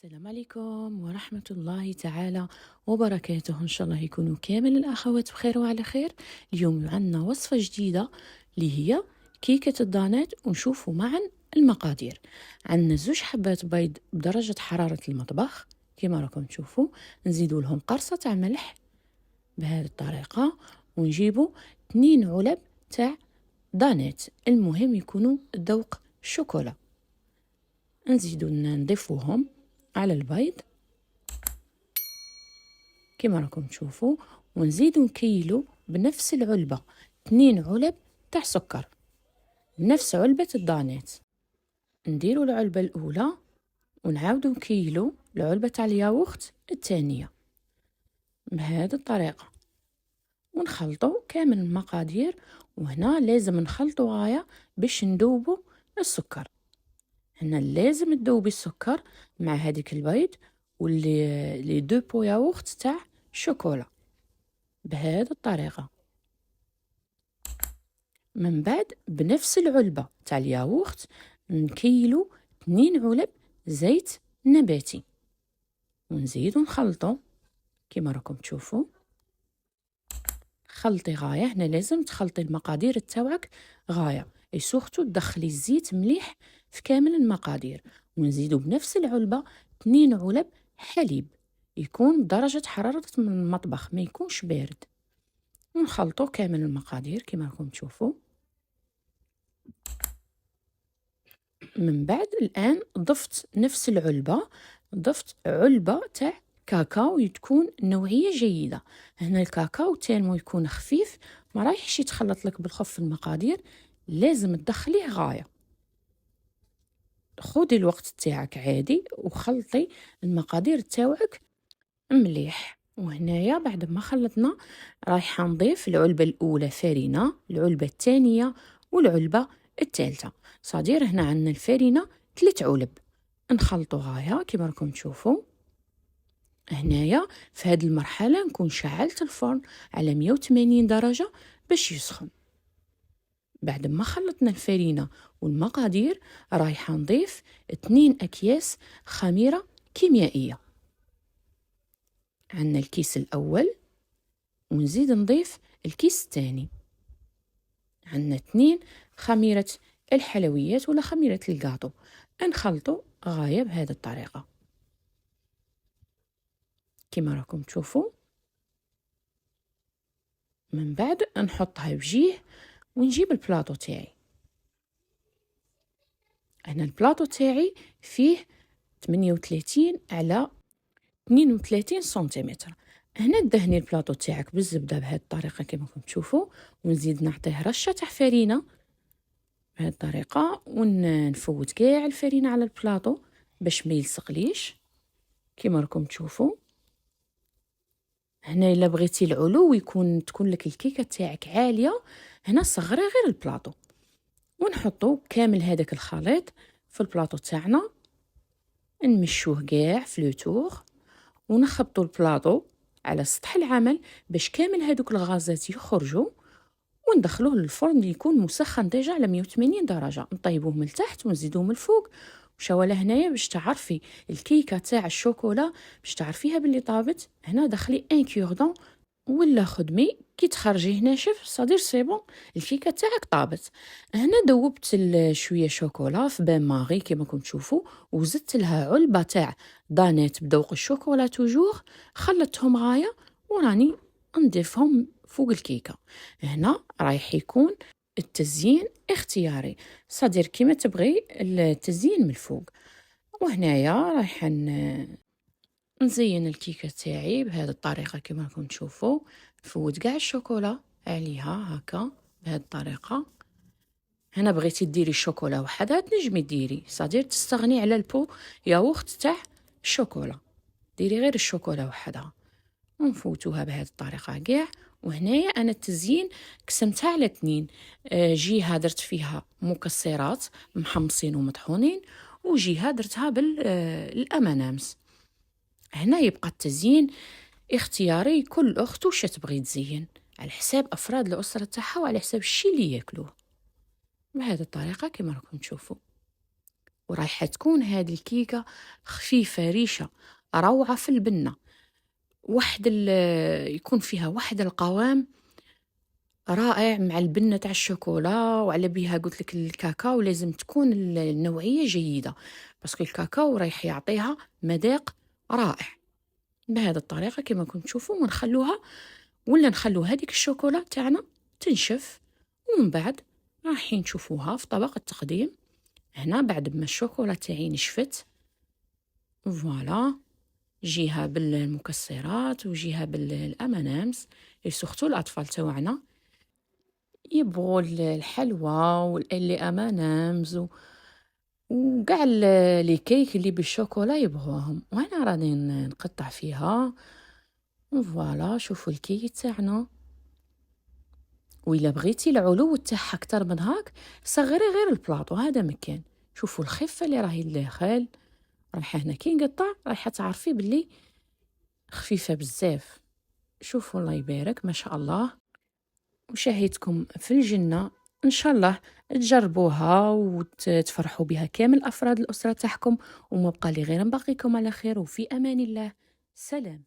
السلام عليكم ورحمة الله تعالى وبركاته. إن شاء الله يكونوا كامل الأخوات بخير وعلى خير. اليوم عندنا وصفة جديدة اللي هي كيكة الدانات، ونشوفوا معا المقادير. عندنا 2 حبات بيض بدرجة حرارة المطبخ كما راكم تشوفوا، نزيدوا لهم قرصة تاع ملح بهذه الطريقة، ونجيبوا 2 علب تاع دانات، المهم يكونوا ذوق الشوكولا. نزيدوا نضيفوهم على البيض كما راكم تشوفوا، ونزيدوا نكيلو بنفس العلبة 2 علب تاع سكر بنفس علبة الدانات. نديروا العلبة الأولى ونعاودوا نكيلو العلبة تاع الياغورت الثانية بهذه الطريقة، ونخلطوا كامل المقادير. وهنا لازم نخلطوا غاية باش ندوبوا السكر. هنا لازم تذوبي السكر مع هذيك البيض واللي 2 بو ياغورت تاع شوكولا بهذه الطريقة. من بعد بنفس العلبة تاع الياغورت نكيلو 2 علب زيت نباتي، ونزيدو نخلطو كما راكم تشوفوا. خلطي غاية، هنا لازم تخلطي المقادير تاوعك غاية، اي سورتو تدخلي الزيت مليح في كامل المقادير. ونزيدو بنفس العلبة 2 علب حليب يكون بدرجة حرارة من المطبخ، ما يكونش بارد. ونخلطو كامل المقادير كما راكم تشوفوا. من بعد الآن ضفت نفس العلبة، ضفت علبة تاع كاكاو تكون نوعية جيدة. هنا الكاكاو تالمو يكون خفيف، ما رايحش يتخلط لك بالخف المقادير، لازم تدخليه غاية. خذي الوقت تاعك عادي وخلطي المقادير تاوعك مليح. وهنايا بعد ما خلطنا رايحة نضيف العلبة الأولى فرينة، العلبة الثانية والعلبة الثالثة. صادير هنا عندنا الفرينة 3 علب، نخلطوا غاية كما راكم تشوفوا. هنايا في هذه المرحلة نكون شعلت الفرن على 180 درجة باش يسخن. بعد ما خلطنا الفرينة والمقادير رايحة نضيف 2 أكياس خميرة كيميائية. عندنا الكيس الأول ونزيد نضيف الكيس الثاني. عندنا 2 خميرة الحلويات ولا خميرة الكاطو، نخلطوا غاية بهذه الطريقة كما راكم تشوفوا. من بعد نحطها بجيه ونجيب البلاطو تاعي. هنا البلاطو تاعي فيه 38 على 32 سنتيمتر. هنا دهني البلاطو تاعك بالزبده بهذه الطريقه كما راكم تشوفوا، ونزيد نعطيه رشه تاع فرينه بهذه الطريقه، ونفوت كاع الفرينه على البلاطو باش ما يلصقليش كما راكم تشوفوا. هنا الا بغيتي العلو تكون لك الكيكه تاعك عاليه، هنا صغري غير البلاطو. ونحطوا كامل هذاك الخليط في البلاطو تاعنا، نمشوه كاع في لو تور، ونخبطوا البلاطو على سطح العمل باش كامل هذوك الغازات يخرجوا، وندخلوه للفرن اللي يكون مسخن ديجا على 180 درجه. نطيبوه من التحت ونزيدوه من الفوق. وشواله هنايا باش تعرفي الكيكه تاع الشوكولا، باش تعرفيها باللي طابت. هنا دخلي ان كوردون ولا خدمي، كي تخرجيه ناشف صدير سي بون، الكيكه تاعك طابت. هنا ذوبت شويه شوكولا في بان ماغي كما كنتم تشوفوا، وزدت لها علبه تاع دانيت بذوق الشوكولا توجور، خلطتهم غايه وراني نضيفهم فوق الكيكه. هنا رايح يكون التزيين اختياري، صدير كيما تبغي التزيين من الفوق. وهنايا رايحه نزين الكيكه تاعي بهذه الطريقه كما راكم تشوفوا، نفوت كاع الشوكولا عليها هكا بهذه الطريقه. هنا بغيتي ديري الشوكولا وحدها تنجمي ديري، صدير تستغني على البو ياغورت تاع الشوكولا، ديري غير الشوكولا وحدها. ونفوتوها بهذه الطريقه كاع. وهنايا انا التزيين قسمتها على 2، جهه درت فيها مكسرات محمصين ومطحونين، وجهه درتها بالامانامس. هنا يبقى التزيين اختياري، كل اخت واش تبغي تزين على حساب افراد الاسره تاعها وعلى حساب الشيء اللي ياكلوه بهذه الطريقه كما راكم تشوفوا. ورايحة تكون هذه الكيكة خفيفة ريشة روعة في البنة، يكون فيها واحد القوام رائع مع البنة تاع الشوكولا، وعلى بها قلت لك الكاكاو لازم تكون النوعية جيدة، باسكو الكاكاو رايح يعطيها مذاق رائع. بهذه الطريقة كما كنت تشوفوا، ونخلوها ولا نخلو هذيك الشوكولا تاعنا تنشف، ومن بعد رايحين نشوفوها في طبق التقديم. هنا بعد ما الشوكولا تاعي نشفت، فوالا، جيها بالمكسرات وجيها بالامانامس، سورتو الاطفال تاوعنا يبغوا الحلوى واللي امانامز وكاع لي كيك اللي بالشوكولا يبغوهم، وانا راني نقطع فيها. فوالا شوفوا الكيك تاعنا، وإلا بغيتي العلو تاعها اكثر من هاك صغري غير البلاطو هذا مكان. شوفوا الخفه اللي راهي الداخل، رايحه هنا كي نقطع رايحه تعرفي باللي خفيفه بزاف. شوفوا الله يبارك ما شاء الله، وشهيتكم في الجنه. ان شاء الله تجربوها وتفرحوا بها كامل افراد الاسره تاعكم، وما بقى لي غير نبقيكم على خير وفي امان الله. سلام.